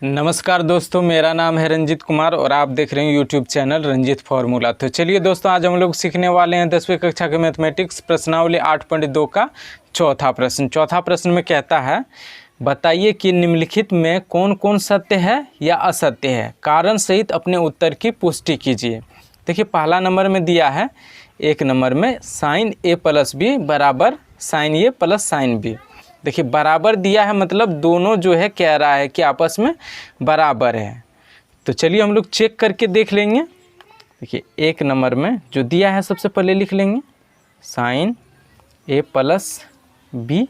नमस्कार दोस्तों, मेरा नाम है रंजीत कुमार और आप देख रहे हैं यूट्यूब चैनल रंजीत फार्मूला। तो चलिए दोस्तों, आज हम लोग सीखने वाले हैं 10वीं कक्षा के मैथमेटिक्स प्रश्नावली 8.2 का चौथा प्रश्न। चौथा प्रश्न में कहता है, बताइए कि निम्नलिखित में कौन कौन सत्य है या असत्य है, कारण सहित अपने उत्तर की पुष्टि कीजिए। देखिए, पहला नंबर में दिया है, एक नंबर में साइन ए प्लस बी बराबर साइन ए प्लस साइन बी। देखिए, बराबर दिया है मतलब दोनों जो है कह रहा है कि आपस में बराबर है। तो चलिए हम लोग चेक करके देख लेंगे। देखिए, एक नंबर में जो दिया है सबसे पहले लिख लेंगे, साइन ए प्लस बी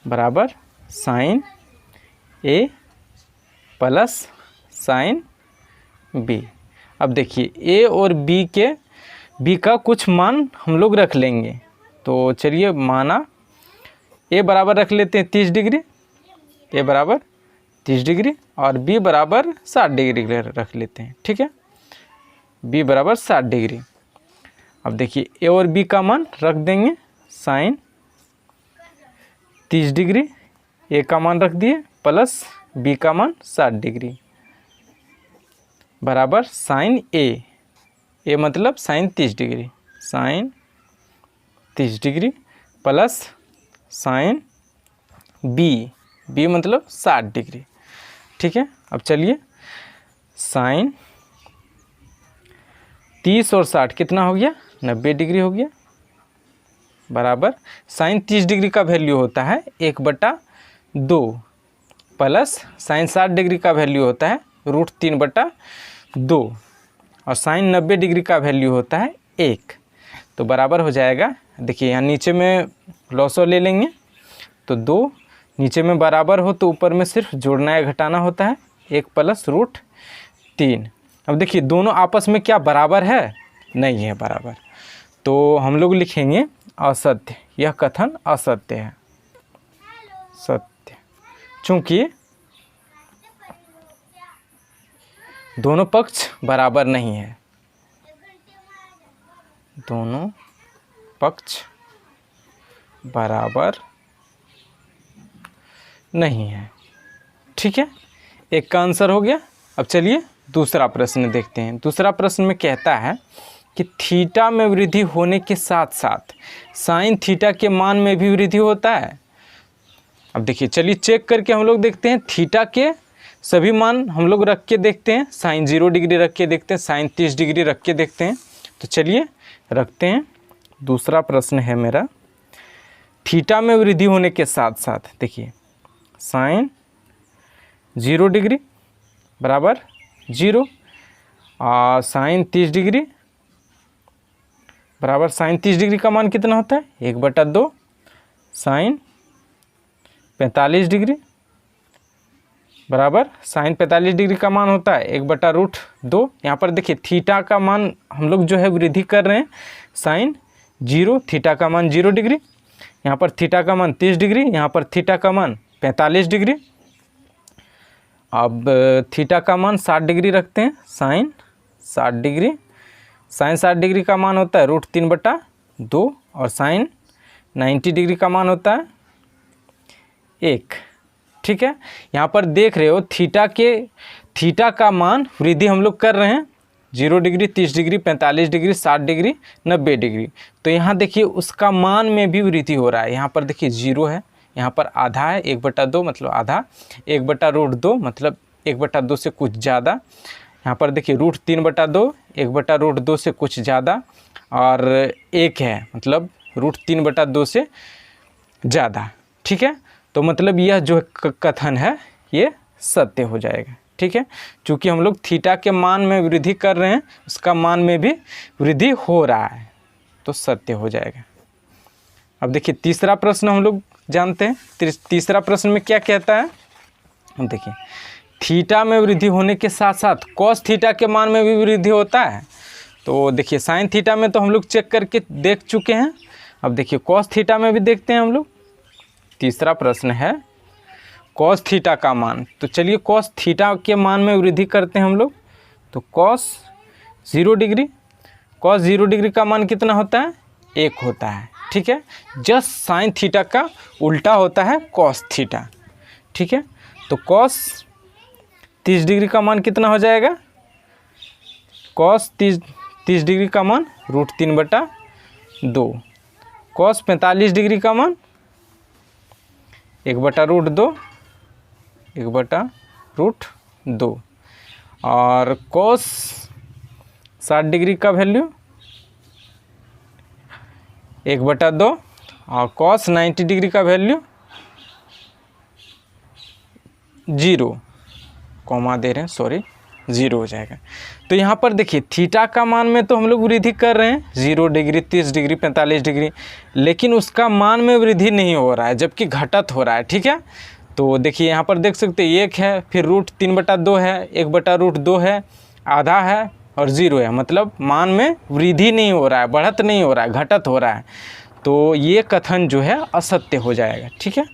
बराबर साइन ए प्लस साइन बी। अब देखिए, ए और बी का कुछ मान हम लोग रख लेंगे। तो चलिए, माना ए बराबर रख लेते हैं 30 डिग्री, ए बराबर 30 डिग्री और बी बराबर 60 डिग्री रख लेते हैं। ठीक है, बी बराबर 60 डिग्री। अब देखिए, ए और बी का मान रख देंगे, साइन 30 डिग्री ए का मान रख दिए प्लस बी का मान 60 डिग्री बराबर साइन ए मतलब sine 30 degree, sine 30 degree plus sine B मतलब 60 डिग्री। ठीक है, अब चलिए, साइन 30 और 60 कितना हो गया, 90 डिग्री हो गया बराबर साइन 30 डिग्री का वैल्यू होता है 1/2 प्लस साइन 60 डिग्री का वैल्यू होता है √3/2 और साइन 90 डिग्री का वैल्यू होता है 1। तो बराबर हो जाएगा, देखिए यहाँ नीचे में लॉसो ले लेंगे तो 2, नीचे में बराबर हो तो ऊपर में सिर्फ जोड़ना या घटाना होता है, 1 प्लस √3। अब देखिए, दोनों आपस में क्या बराबर है, नहीं है बराबर, तो हम लोग लिखेंगे असत्य। यह कथन असत्य है, सत्य, चूंकि दोनों पक्ष बराबर नहीं है, दोनों पक्ष बराबर नहीं है। ठीक है, एक का आंसर हो गया। अब चलिए दूसरा प्रश्न देखते हैं। दूसरा प्रश्न में कहता है कि थीटा में वृद्धि होने के साथ साथ साइन थीटा के मान में भी वृद्धि होता है। अब देखिए, चलिए चेक करके हम लोग देखते हैं। थीटा के सभी मान हम लोग रख के देखते हैं, साइन 0 डिग्री रख के देखते हैं, साइन 30 डिग्री रख के देखते हैं। तो चलिए रखते हैं। दूसरा प्रश्न है मेरा, थीटा में वृद्धि होने के साथ साथ देखिए, साइन 0 डिग्री बराबर 0 और साइन 30 डिग्री बराबर साइन 30 डिग्री का मान कितना होता है, 1/2 साइन 45 डिग्री बराबर साइन 45 डिग्री का मान होता है 1/√2। यहाँ पर देखिए, थीटा का मान हम लोग जो है वृद्धि कर रहे हैं, साइन 0, थीटा का मान 0 डिग्री, यहाँ पर थीटा का मान 30 डिग्री, यहाँ पर थीटा का मान 45 डिग्री। अब थीटा का मान 60 डिग्री रखते हैं, साइन 60 डिग्री, साइन 60 डिग्री का मान होता है √3/2 और साइन 90 डिग्री का मान होता है 1। ठीक है, यहाँ पर देख रहे हो थीटा का मान वृद्धि हम लोग कर रहे हैं, 0 degree, 30 degree, 45 degree, 60 degree, 90 degree. तो यहाँ देखिए, उसका मान में भी वृद्धि हो रहा है। यहाँ पर देखिए 0 है, यहाँ पर आधा है, 1/2 मतलब आधा, 1/√2 मतलब 1/2 से कुछ ज़्यादा, यहाँ पर देखिए √3/2, 1/√2 से कुछ ज़्यादा और 1 है मतलब √3/2 से ज़्यादा। ठीक है, तो मतलब यह जो कथन है ये सत्य हो जाएगा। ठीक है, चूँकि हम लोग थीटा के मान में वृद्धि कर रहे हैं, उसका मान में भी वृद्धि हो रहा है, तो सत्य हो जाएगा। अब देखिए, तीसरा प्रश्न हम लोग जानते हैं। तीसरा प्रश्न में क्या कहता है, देखिए, थीटा में वृद्धि होने के साथ साथ कॉस थीटा के मान में भी वृद्धि होता है। तो देखिए, साइन थीटा में तो हम लोग चेक करके देख चुके हैं। अब देखिए, कॉस थीटा में भी देखते हैं हम लोग। तीसरा प्रश्न है कॉस थीटा का मान। तो चलिए कॉस थीटा के मान में वृद्धि करते हैं हम लोग। तो कॉस 0 डिग्री का मान कितना होता है, 1 होता है। ठीक है, जस्ट साइन थीटा का उल्टा होता है कॉस थीटा। ठीक है, तो कॉस 30 डिग्री का मान कितना हो जाएगा, कॉस 30 डिग्री का मान √3/2, कॉस 45 डिग्री का मान 1/√2, 1/√2, और कॉस 60 डिग्री का वैल्यू 1/2, और कॉस 90 डिग्री का वैल्यू 0, कॉमा दे रहे हैं, सॉरी 0 हो जाएगा। तो यहाँ पर देखिए थीटा का मान में तो हम लोग वृद्धि कर रहे हैं 0 डिग्री, 30 डिग्री, 45 डिग्री, लेकिन उसका मान में वृद्धि नहीं हो रहा है, जबकि घटत हो रहा है। ठीक है, तो देखिए यहाँ पर देख सकते हैं 1 है, फिर √3/2 है, 1/√2 है, आधा है और 0 है, मतलब मान में वृद्धि नहीं हो रहा है, बढ़त नहीं हो रहा है, घटत हो रहा है। तो ये कथन जो है असत्य हो जाएगा। ठीक है,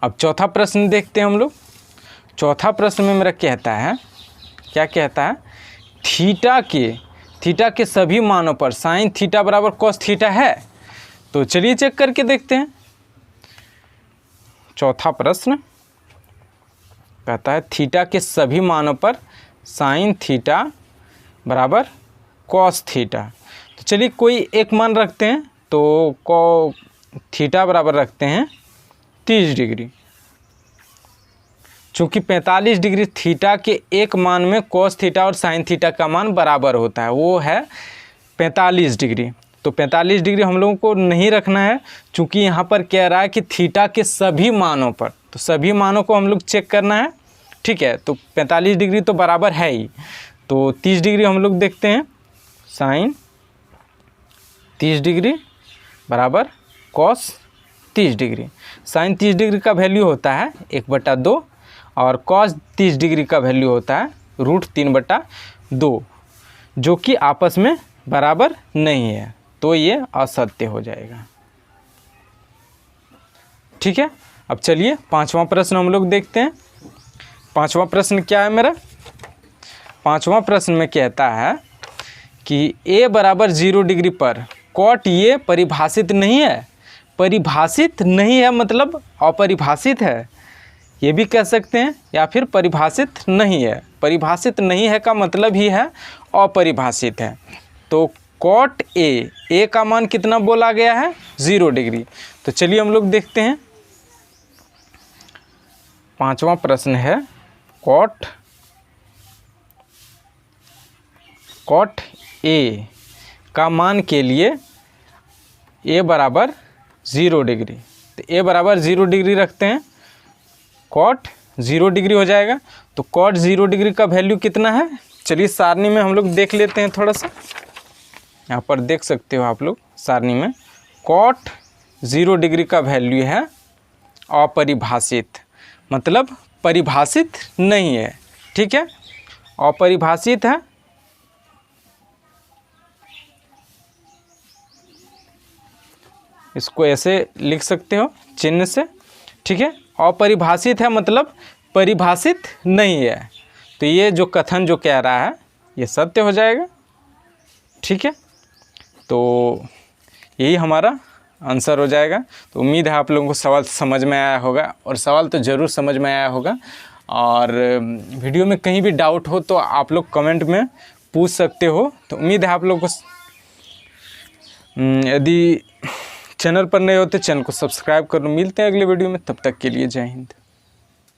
अब चौथा प्रश्न देखते हैं हम लोग। चौथा प्रश्न में मेरा कहता है, क्या कहता है, थीटा के सभी मानों पर साइन थीटा बराबर कॉस थीटा है। तो चलिए चेक करके देखते हैं। चौथा प्रश्न कहता है थीटा के सभी मानों पर साइन थीटा बराबर कॉस थीटा। तो चलिए कोई एक मान रखते हैं, तो थीटा बराबर रखते हैं 30 डिग्री। चूँकि 45 डिग्री थीटा के एक मान में कॉस थीटा और साइन थीटा का मान बराबर होता है, वो है 45 डिग्री। तो 45 डिग्री हम लोगों को नहीं रखना है, चूँकि यहाँ पर कह रहा है कि थीटा के सभी मानों पर, तो सभी मानों को हम लोग चेक करना है। ठीक है, तो 45 डिग्री तो बराबर है ही, तो 30 डिग्री हम लोग देखते हैं, साइन 30 डिग्री बराबर कॉस 30 डिग्री। साइन 30 डिग्री का वैल्यू होता है 1/2 और कॉस 30 डिग्री का वैल्यू होता है √3/2, जो कि आपस में बराबर नहीं है, तो ये असत्य हो जाएगा। ठीक है, अब चलिए पांचवा प्रश्न हम लोग देखते हैं। पांचवा प्रश्न क्या है मेरा, पांचवा प्रश्न में कहता है कि a बराबर 0 डिग्री पर कॉट ये परिभाषित नहीं है। परिभाषित नहीं है मतलब अपरिभाषित है, ये भी कह सकते हैं, या फिर परिभाषित नहीं है। परिभाषित नहीं है का मतलब ही है अपरिभाषित है। तो कॉट ए का मान कितना बोला गया है, 0 डिग्री। तो चलिए हम लोग देखते हैं। पांचवा प्रश्न है कॉट ए का मान के लिए ए बराबर 0 डिग्री। तो ए बराबर 0 डिग्री रखते हैं, कॉट 0 डिग्री हो जाएगा। तो कॉट 0 डिग्री का वैल्यू कितना है, चलिए सारणी में हम लोग देख लेते हैं थोड़ा सा। यहाँ पर देख सकते हो आप लोग सारणी में, कॉट 0 डिग्री का वैल्यू है अपरिभाषित, मतलब परिभाषित नहीं है। ठीक है, अपरिभाषित है, इसको ऐसे लिख सकते हो चिन्ह से। ठीक है, अपरिभाषित है मतलब परिभाषित नहीं है, तो ये जो कथन जो कह रहा है ये सत्य हो जाएगा। ठीक है, तो यही हमारा आंसर हो जाएगा। तो उम्मीद है आप लोगों को सवाल समझ में आया होगा, और सवाल तो ज़रूर समझ में आया होगा। और वीडियो में कहीं भी डाउट हो तो आप लोग कमेंट में पूछ सकते हो। तो उम्मीद है आप लोगों को, यदि चैनल पर नए हो तो चैनल को सब्सक्राइब कर लो। मिलते हैं अगले वीडियो में, तब तक के लिए जय हिंद।